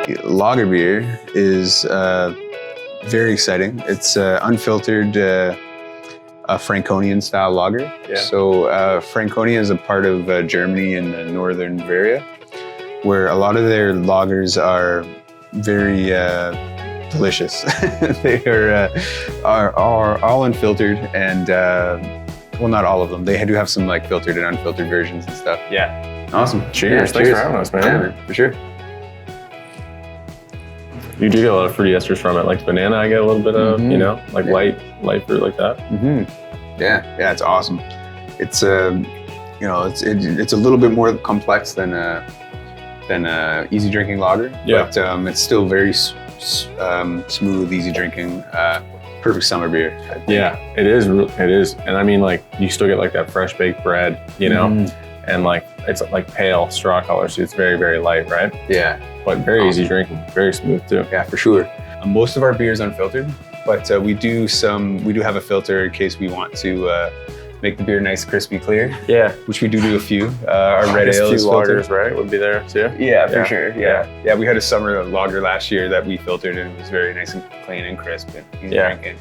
Lagerbier is very exciting. It's unfiltered Franconian style lager. Yeah. So Franconia is a part of Germany in the northern Bavaria, where a lot of their lagers are very delicious. They are all unfiltered, and well, not all of them. They do have some like filtered and unfiltered versions and stuff. Yeah. Awesome. Cheers. Thanks for having us, man. Yeah, for sure. You do get a lot of fruity esters from it, like banana. I get a little bit of, you know, like light fruit like that. Yeah, it's awesome. It's you know, it's a little bit more complex than easy drinking lager. Yeah. But it's still very smooth, easy drinking, perfect summer beer. Yeah, it is. It is, and I mean, like you still get like that fresh baked bread, you know, and like it's like pale straw color, so it's very, very light, right? Yeah. But very easy drinking, very smooth too. Yeah, for sure. Most of our beer is unfiltered, but we do have a filter in case we want to make the beer nice, crispy, clear. Yeah, which we do a few. Our red ale is filtered. lagers, right? Would be there too. Yeah, for sure. Yeah. We had a summer lager last year that we filtered, and it was very nice and clean and crisp and easy drinking.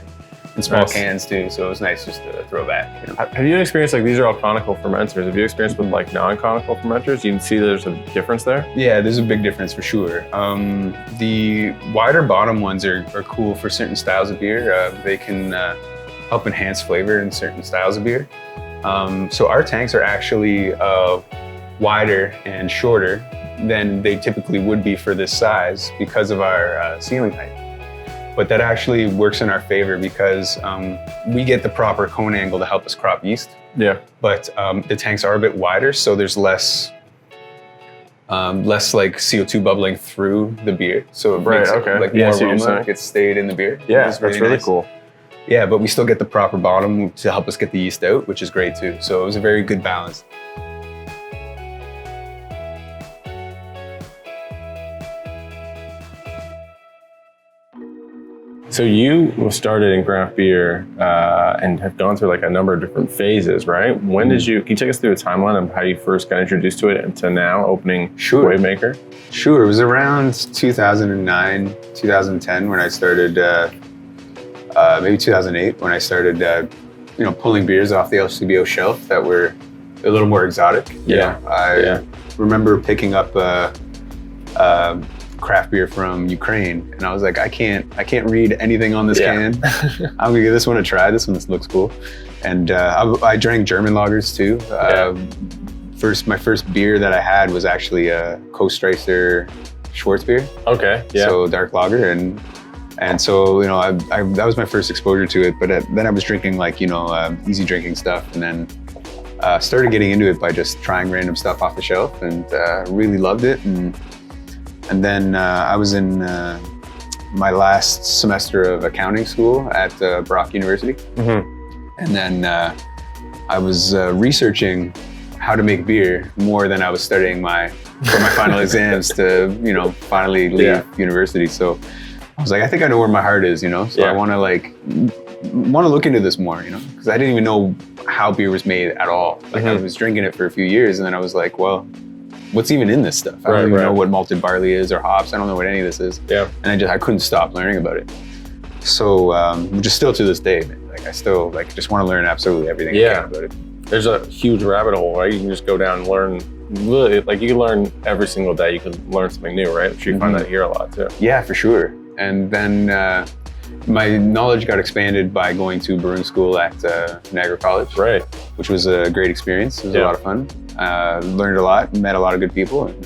In small cans too, so it was nice just to throw back. You know? Have you experienced, like, these are all conical fermenters? Have you experienced with like non-conical fermenters? You can see there's a difference there? Yeah, there's a big difference for sure. The wider bottom ones are cool for certain styles of beer. They can help enhance flavor in certain styles of beer. So our tanks are actually wider and shorter than they typically would be for this size because of our sealing height. But that actually works in our favor because we get the proper cone angle to help us crop yeast. Yeah. But the tanks are a bit wider, so there's less like CO2 bubbling through the beer. So it makes like more aroma gets stayed in the beer. Yeah, that's really nice. Cool. Yeah, but we still get the proper bottom to help us get the yeast out, which is great too. So it was a very good balance. So you started in craft beer and have gone through like a number of different phases, right? When did can you take us through a timeline of how you first got introduced to it and to now opening Wavemaker? Sure, it was around 2009, 2010 when I started, maybe 2008 when I started, pulling beers off the LCBO shelf that were a little more exotic. I remember picking up craft beer from Ukraine, and I was like, I can't read anything on this can. I'm gonna give this one a try. This one looks cool. And I drank German lagers too. My first beer that I had was actually a Coastreicher Schwarzbier. Okay. Yeah. So dark lager, and so that was my first exposure to it. But then I was drinking like easy drinking stuff, and then started getting into it by just trying random stuff off the shelf, and really loved it. And then I was in my last semester of accounting school at Brock University. And then I was researching how to make beer more than I was studying for my final exams to, finally leave university. So I was like, I think I know where my heart is, so I want to look into this more, because I didn't even know how beer was made at all. Like I was drinking it for a few years, and then I was like, well, what's even in this stuff? I don't even know what malted barley is or hops. I don't know what any of this is. Yeah. And I couldn't stop learning about it. So just still to this day, I still just want to learn absolutely everything I can about it. There's a huge rabbit hole, right? You can just go down and learn. You can learn every single day. You can learn something new, right? I'm sure you find that here a lot too. Yeah, for sure. And then my knowledge got expanded by going to brewing school at Niagara College, which was a great experience. It was a lot of fun. Learned a lot, met a lot of good people, and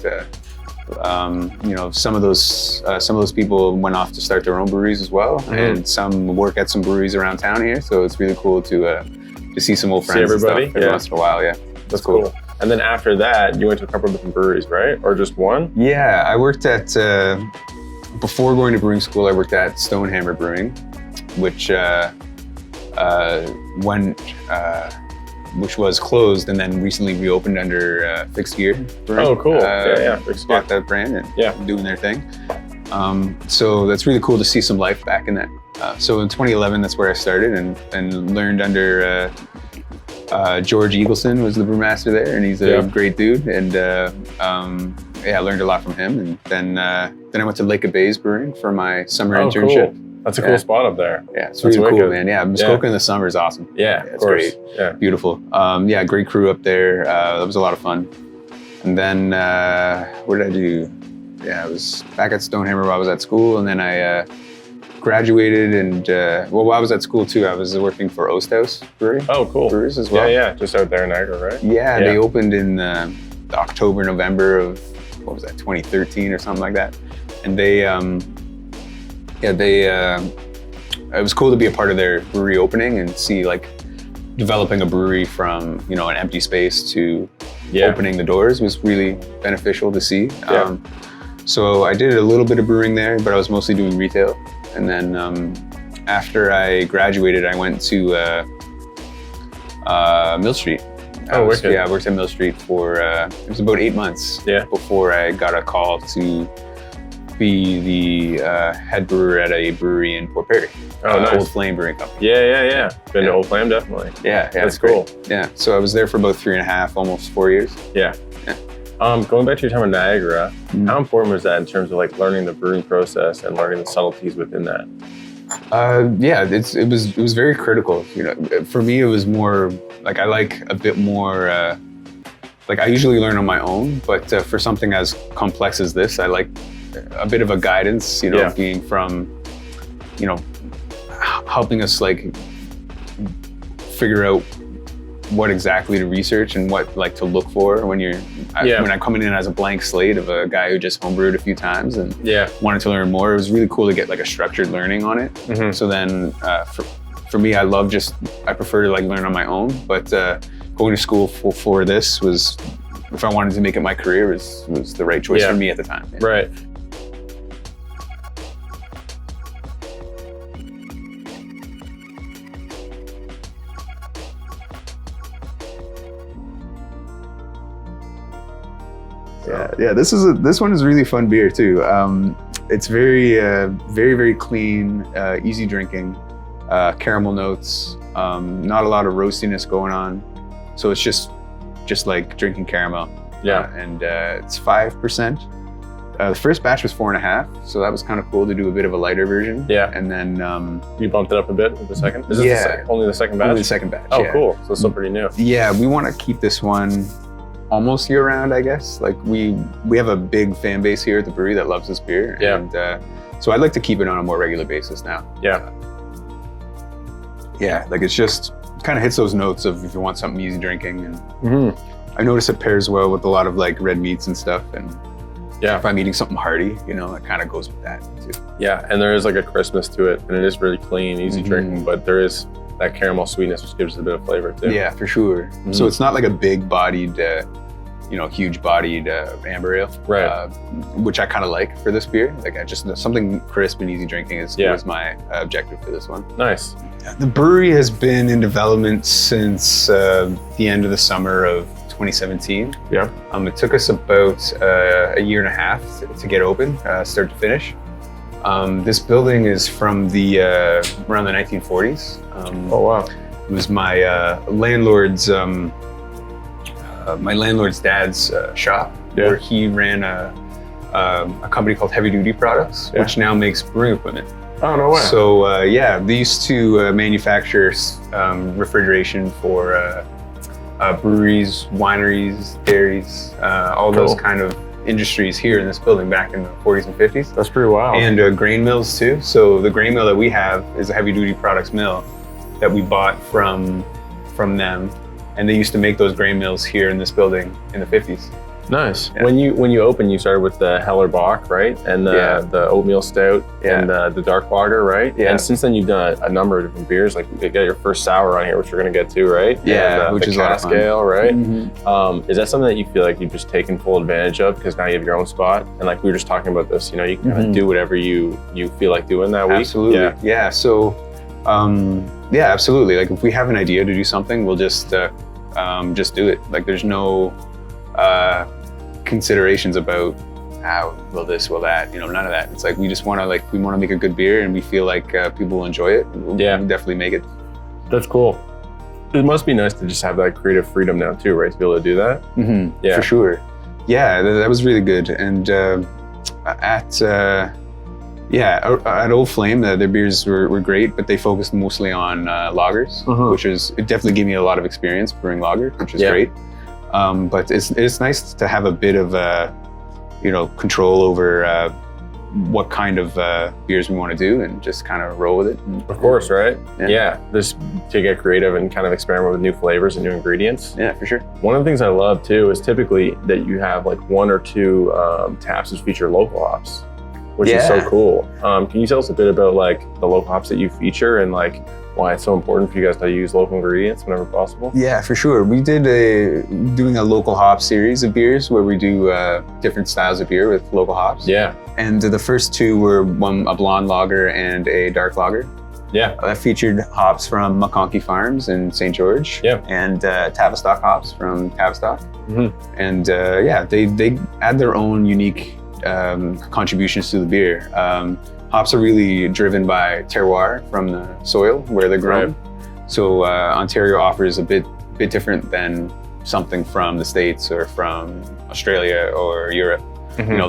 some of those people went off to start their own breweries as well, and some work at some breweries around town here. So it's really cool to see some old friends. See everybody and stuff every once in a while. Yeah, that's cool. And then after that, you went to a couple of different breweries, right? Or just one? Yeah, I worked at before going to brewing school. I worked at Stonehammer Brewing, which was closed and then recently reopened under Fixed Gear Brewing. Oh, cool. Fixed Gear. Bought that brand and doing their thing. So that's really cool to see some life back in that. So in 2011, that's where I started and learned under George Eagleson was the brewmaster there, and he's a great dude. And I learned a lot from him. And then I went to Lagerbier Brewing for my summer internship. Cool. That's a cool spol up there. Yeah, it's really cool, man. Yeah, Muskoka in the summer is awesome. Yeah, it's great. Yeah, beautiful. Great crew up there. That was a lot of fun. And then what did I do? Yeah, I was back at Stonehammer while I was at school, and then I graduated. And while I was at school too, I was working for Osthouse Brewery. Oh, cool. Brewers as well. Yeah, just out there in Niagara, right? Yeah, they opened in October, November of 2013 or something like that. And it was cool to be a part of their brewery opening and see like developing a brewery from, an empty space to opening the doors was really beneficial to see. Yeah. So I did a little bit of brewing there, but I was mostly doing retail. And then after I graduated, I went to Mill Street. I worked at Mill Street for, it was about 8 months before I got a call to be the head brewer at a brewery in Port Perry. Nice. Old Flame Brewing Company. Yeah. Been to Old Flame, definitely. Yeah, that's cool. Yeah, so I was there for about 3.5, almost 4 years. Yeah. Going back to your time in Niagara, how important was that in terms of like learning the brewing process and learning the subtleties within that? It was very critical. For me, it was more like I like a bit more. Like I usually learn on my own, but for something as complex as this, I like a bit of a guidance. Being from, helping us like figure out what exactly to research and what like to look for when I'm coming in as a blank slate of a guy who just homebrewed a few times and wanted to learn more. It was really cool to get like a structured learning on it. Mm-hmm. So then for me, I prefer to like learn on my own, but going to school for this was, if I wanted to make it my career, was the right choice for me at the time. Yeah. Right. Yeah. This one is really fun beer too. It's very, very, very clean, easy drinking, caramel notes, not a lot of roastiness going on. So it's just like drinking caramel. Yeah. And it's 5%. The first batch was 4.5, so that was kind of cool to do a bit of a lighter version. Yeah. And then you bumped it up a bit with the second. Is this only the second batch? Only the second batch. Oh, cool. So it's still pretty new. Yeah, we want to keep this one almost year round, I guess. Like we have a big fan base here at the brewery that loves this beer. Yeah. And so I'd like to keep it on a more regular basis now. Yeah. Like it kind of hits those notes of if you want something easy drinking. And I notice it pairs well with a lot of like red meats and stuff. And if I'm eating something hearty, it kind of goes with that too. Yeah, and there is like a crispness to it, and it is really clean, easy drinking, but there is that caramel sweetness, which gives it a bit of flavor too. Yeah, for sure. So it's not like a big-bodied, huge-bodied amber ale, right? Which I kind of like for this beer. Like something crisp and easy drinking is my objective for this one. Nice. The brewery has been in development since the end of the summer of 2017. Yeah. It took us about a year and a half to get open, start to finish. This building is from around the 1940s. Oh wow! It was my landlord's dad's shop, where he ran a company called Heavy Duty Products, which now makes brewing equipment. Oh, no way. So they used to manufacture refrigeration for breweries, wineries, dairies, all those kind of industries here in this building back in the 40s and 50s. That's pretty wild. And grain mills too. So the grain mill that we have is a Heavy Duty Products mill that we bought from them. And they used to make those grain mills here in this building in the 50s. Nice. Yeah. When you opened, you started with the Heller Bock, right? And the oatmeal stout and the dark lager, right? Yeah. And since then you've done a number of different beers. Like you got your first sour on here, which we're gonna get to, right? Yeah, and, which is the cask ale, right? Mm-hmm. Is that something that you feel like you've just taken full advantage of because now you have your own spot? And like we were just talking about this, you can kind of do whatever you feel like doing that week. Absolutely. Yeah. So, absolutely. Like if we have an idea to do something, we'll just do it. Like there's no considerations about will this, will that, none of that. It's like we just want to make a good beer and we feel like people will enjoy it. We'll definitely make it. That's cool. It must be nice to just have that creative freedom now too, right? To be able to do that. Mm-hmm. Yeah, for sure. Yeah, that was really good. And at Old Flame, their beers were great, but they focused mostly on lagers, which it definitely gave me a lot of experience brewing lager, which is great. But it's nice to have a bit of control over what kind of beers we want to do and just kind of roll with it. Of course, right? Yeah, just to get creative and kind of experiment with new flavors and new ingredients. Yeah, for sure. One of the things I love too is typically that you have like 1 or 2 taps that feature local hops, which is so cool. Can you tell us a bit about like the local hops that you feature and like why it's so important for you guys to use local ingredients whenever possible? Yeah, for sure. We did doing a local hop series of beers where we do different styles of beer with local hops. Yeah. And the first 2 were a blonde lager and a dark lager. Yeah. That featured hops from McConkey Farms in St. George. Yeah. And Tavistock hops from Tavistock. And they add their own unique contributions to the beer. Hops are really driven by terroir from the soil where they're grown. Right. So Ontario offers a bit different than something from the States or from Australia or Europe.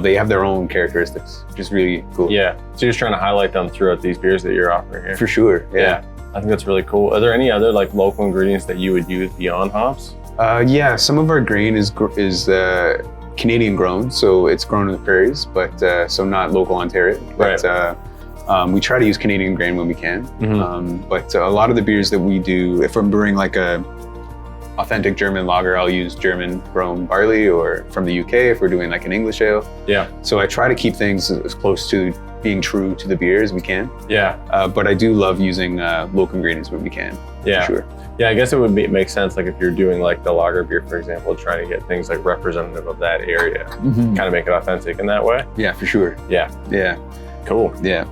They have their own characteristics, which is really cool. Yeah, so you're just trying to highlight them throughout these beers that you're offering here. For sure, yeah. I think that's really cool. Are there any other like local ingredients that you would use beyond hops? Yeah, some of our grain is Canadian grown, so it's grown in the prairies, but so not local Ontario. But we try to use Canadian grain when we can. But a lot of the beers that we do, if I'm brewing like a authentic German lager, I'll use German grown barley, or from the UK if we're doing like an English ale. Yeah. So I try to keep things as close to being true to the beer as we can. Yeah. But I do love using local ingredients when we can. Yeah. For sure. Yeah, I guess it would make sense, like if you're doing like the Lagerbier, for example, trying to get things like representative of that area, kind of make it authentic in that way. Yeah, for sure. Yeah. Yeah. Cool. Yeah.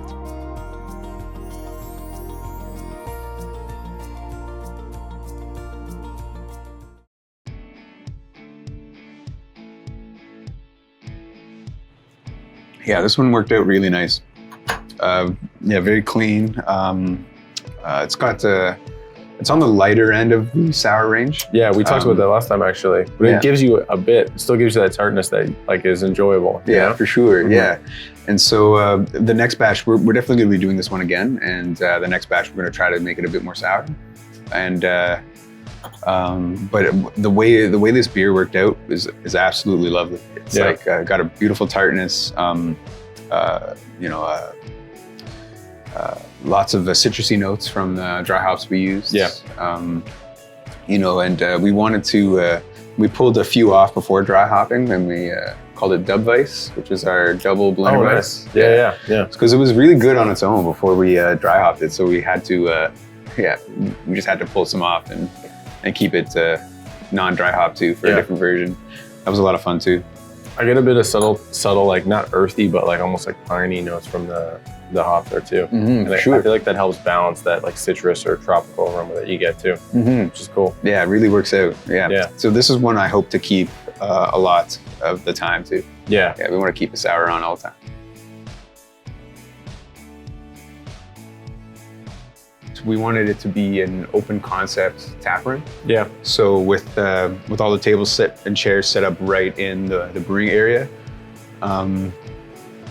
Yeah, this one worked out really nice. Very clean. It's on the lighter end of the sour range. Yeah, we talked about that last time actually. But it gives you it still gives you that tartness that like is enjoyable. Yeah, for sure. Yeah. And so the next batch, we're definitely going to be doing this one again. And the next batch, we're going to try to make it a bit more sour. And but the way this beer worked out is absolutely lovely. It's like got a beautiful tartness. Lots of citrusy notes from the dry hops we used. Yeah. And we wanted to. We pulled a few off before dry hopping, and we called it Dub Weiss, which is our double blender Weiss. Nice. Yeah. Because it was really good on its own before we dry hopped it, so we had to. We just had to pull some off and keep it non-dry hop too for a different version. That was a lot of fun too. I get a bit of subtle, like not earthy, but like almost like piney notes from the hop there too. And I feel like that helps balance that like citrus or tropical aroma that you get too, which is cool. Yeah, it really works out. Yeah. So this is one I hope to keep a lot of the time too. Yeah, we want to keep it sour on all the time. We wanted it to be an open concept tap room. Yeah. So with all the tables and chairs set up right in the brewing area.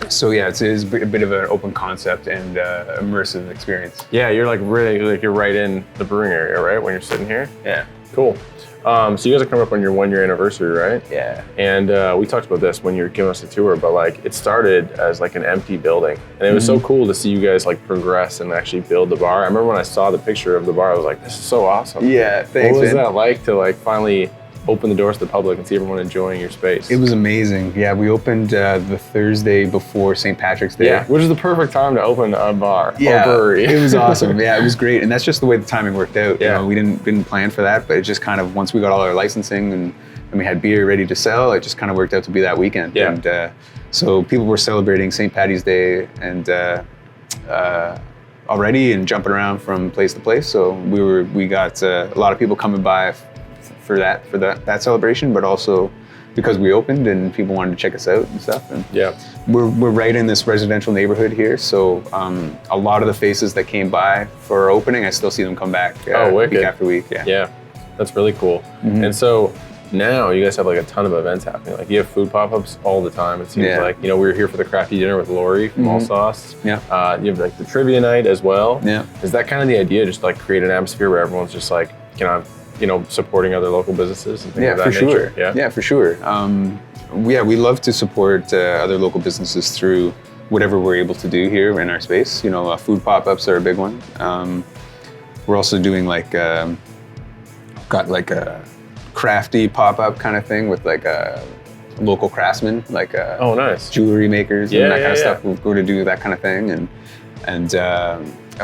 So yeah, it is a bit of an open concept and immersive experience. Yeah, you're like really like you're right in the brewing area, right? When you're sitting here. Yeah. Cool. So you guys are coming up on your 1-year anniversary, right? Yeah. And we talked about this when you were giving us a tour, but like it started as like an empty building, and it was so cool to see you guys like progress and actually build the bar. I remember when I saw the picture of the bar, I was like, this is so awesome. Yeah, thanks. What was that like to like finally open the doors to the public and see everyone enjoying your space? It was amazing. Yeah, we opened the Thursday before St. Patrick's Day. Yeah, which is the perfect time to open a bar or brewery. It was awesome. Yeah, it was great. And that's just the way the timing worked out. Yeah. We didn't plan for that, but it just kind of, once we got all our licensing and we had beer ready to sell, it just kind of worked out to be that weekend. Yeah. And so people were celebrating St. Patty's Day and already and jumping around from place to place. So we got a lot of people coming by for that celebration, but also because we opened and people wanted to check us out and stuff. And we're right in this residential neighborhood here, so a lot of the faces that came by for our opening, I still see them come back week after week. Yeah, that's really cool. And so now you guys have like a ton of events happening. Like you have food pop-ups all the time. It seems like, you know, we were here for the Crafty dinner with Lori from All Sauce. Yeah. You have like the trivia night as well. Yeah. Is that kind of the idea? Just like create an atmosphere where everyone's just like, you know, supporting other local businesses and things of that for nature? Sure. Yeah, for sure. We love to support other local businesses through whatever we're able to do here in our space. You know, food pop-ups are a big one. We're also doing like, got like a Crafty pop-up kind of thing with like a local craftsmen, like oh, nice. Jewelry makers and that kind of stuff. We're going to do that kind of thing. And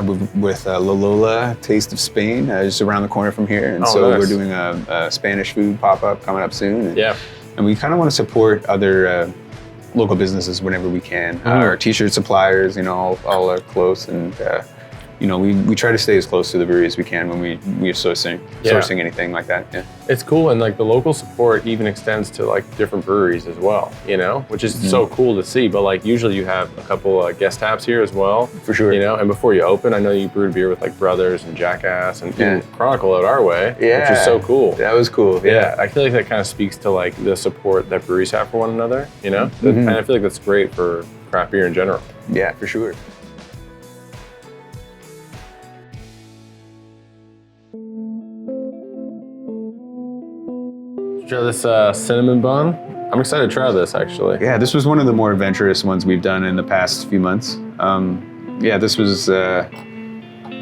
with La Lola Taste of Spain, just around the corner from here. And nice. We're doing a Spanish food pop-up coming up soon. And we kind of want to support other local businesses whenever we can. Our t-shirt suppliers, you know, all are close, and you know, we try to stay as close to the brewery as we can when we're sourcing anything like that. Yeah, it's cool, and like the local support even extends to like different breweries as well. You know, which is so cool to see. But like usually you have a couple guest taps here as well. For sure. You know, and before you open, I know you brewed beer with like Brothers and Jackass and Chronicle out our way, which is so cool. That was cool. Yeah, I feel like that kind of speaks to like the support that breweries have for one another. You know, and I feel like that's great for craft beer in general. Yeah, for sure. Try this cinnamon bun. I'm excited to try this actually. Yeah, this was one of the more adventurous ones we've done in the past few months. This was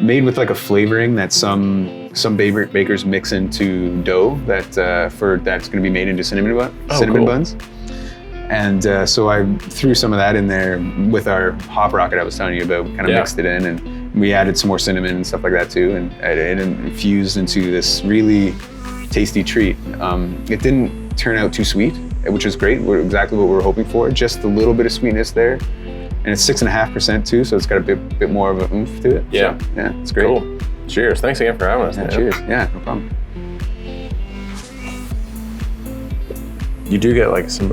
made with like a flavoring that some bakers mix into dough that's going to be made into cinnamon buns. And so I threw some of that in there with our hop rocket I was telling you about. We kind of mixed it in, and we added some more cinnamon and stuff like that too, and it infused into this really tasty treat. It didn't turn out too sweet, which is great. Exactly what we were hoping for. Just a little bit of sweetness there, and it's 6.5% too, so it's got a bit more of an oomph to it. Yeah, so, yeah, it's great. Cool. Cheers. Thanks again for having us. Yeah, cheers. Yeah, no problem. You do get like some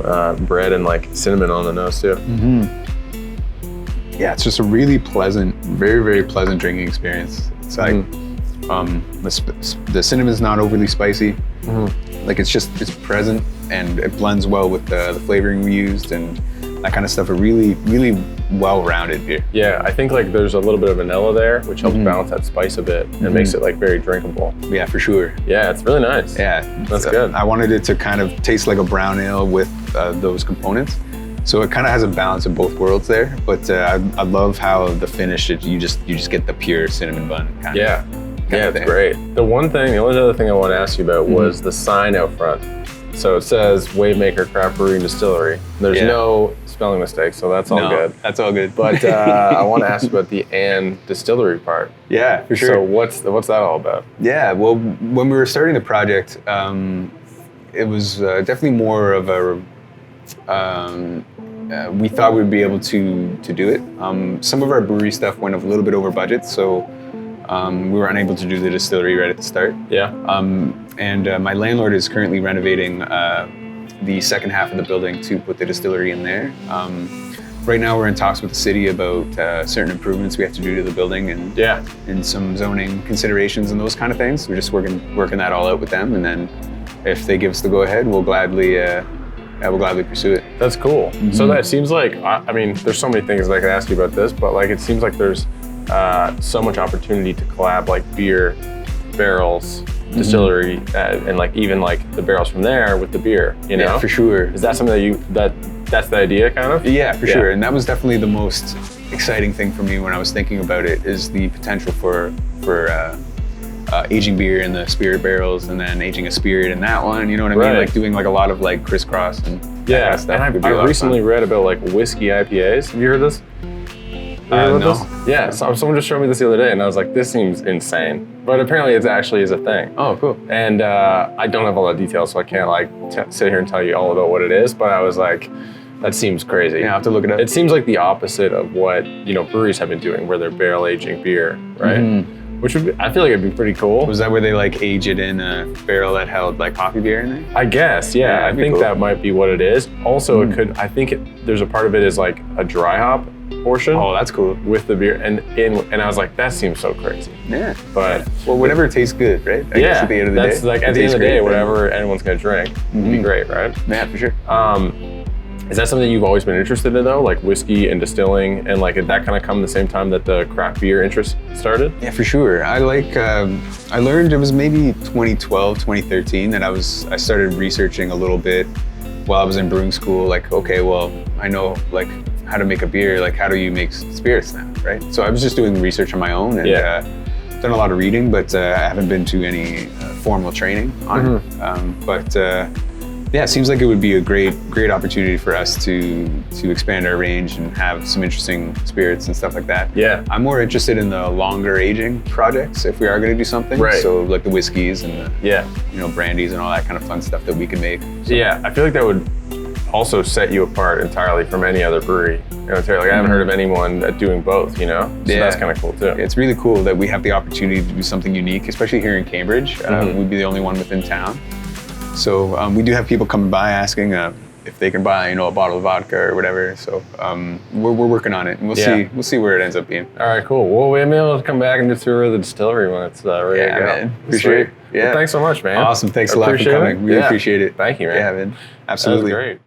bread and like cinnamon on the nose too. Yeah, it's just a really pleasant, very, very pleasant drinking experience. It's like the cinnamon's not overly spicy. Like it's present, and it blends well with the flavoring we used and that kind of stuff. A really, really well-rounded beer. Yeah, I think like there's a little bit of vanilla there, which helps balance that spice a bit and makes it like very drinkable. Yeah, for sure. Yeah, it's really nice. Yeah, that's good. I wanted it to kind of taste like a brown ale with those components. So it kind of has a balance of both worlds there. But I love how the finish, you just get the pure cinnamon bun kind of. Yeah, it's great. The only other thing I want to ask you about was the sign out front. So it says Wavemaker Craft Brewery Distillery. There's no spelling mistakes, so that's all good. That's all good. But I want to ask about the and distillery part. Yeah, for sure. So what's that all about? Yeah, well, when we were starting the project, it was definitely more of a. We thought we'd be able to do it. Some of our brewery stuff went a little bit over budget, so we were unable to do the distillery right at the start. Yeah. And my landlord is currently renovating the second half of the building to put the distillery in there. Right now we're in talks with the city about certain improvements we have to do to the building and some zoning considerations and those kind of things. We're just working that all out with them, and then if they give us the go ahead, we'll gladly pursue it. That's cool. So that seems like, I mean, there's so many things that I could ask you about this, but like it seems like there's so much opportunity to collab like beer, barrels, distillery, and like even like the barrels from there with the beer, you know? Yeah, for sure. Is that something that's the idea kind of? Yeah, for sure. And that was definitely the most exciting thing for me when I was thinking about it, is the potential for aging beer in the spirit barrels and then aging a spirit in that one, you know what I mean? Like doing like a lot of like crisscross and that kind of stuff. And I recently read about like whiskey IPAs. Have you heard this? No. Yeah, so someone just showed me this the other day, and I was like, this seems insane. But apparently it actually is a thing. Oh, cool. And I don't have all the details, so I can't like sit here and tell you all about what it is, but I was like, that seems crazy. Yeah, I'll have to look it up. It seems like the opposite of what, you know, breweries have been doing, where they're barrel aging beer, right? Which would be, I feel like it'd be pretty cool. Was that where they like age it in a barrel that held like coffee beer in there? I guess, yeah. I think that might be what it is. Also, it could. I think there's a part of it is like a dry hop portion. Oh, that's cool. With the beer, and I was like, that seems so crazy. Yeah. But well, whatever tastes good, right? I guess at the end of the day. That's like at the end of the day, whatever anyone's gonna drink would be great, right? Yeah, for sure. Is that something you've always been interested in though? Like whiskey and distilling, and like did that kind of come the same time that the craft beer interest started? Yeah, for sure. I learned it was maybe 2012, 2013 that I started researching a little bit while I was in brewing school. Like, okay, well, I know like how to make a beer. Like, how do you make spirits now, right? So I was just doing research on my own and done a lot of reading, but I haven't been to any formal training on it. Yeah, it seems like it would be a great opportunity for us to expand our range and have some interesting spirits and stuff like that. Yeah. I'm more interested in the longer aging projects if we are going to do something. Right. So like the whiskeys and the brandies and all that kind of fun stuff that we can make. So. Yeah, I feel like that would also set you apart entirely from any other brewery. Like I haven't heard of anyone doing both, So that's kind of cool too. It's really cool that we have the opportunity to do something unique, especially here in Cambridge. We'd be the only one within town. So we do have people coming by asking if they can buy, a bottle of vodka or whatever. So we're working on it, and we'll see where it ends up being. All right, cool. Well, we may be able to come back and do a tour of the distillery when it's ready to go. Man, for sure. Yeah. Well, thanks so much, man. Awesome. Thanks a lot for coming. Really appreciate it. Thank you, man. Yeah, man. Absolutely. That was great.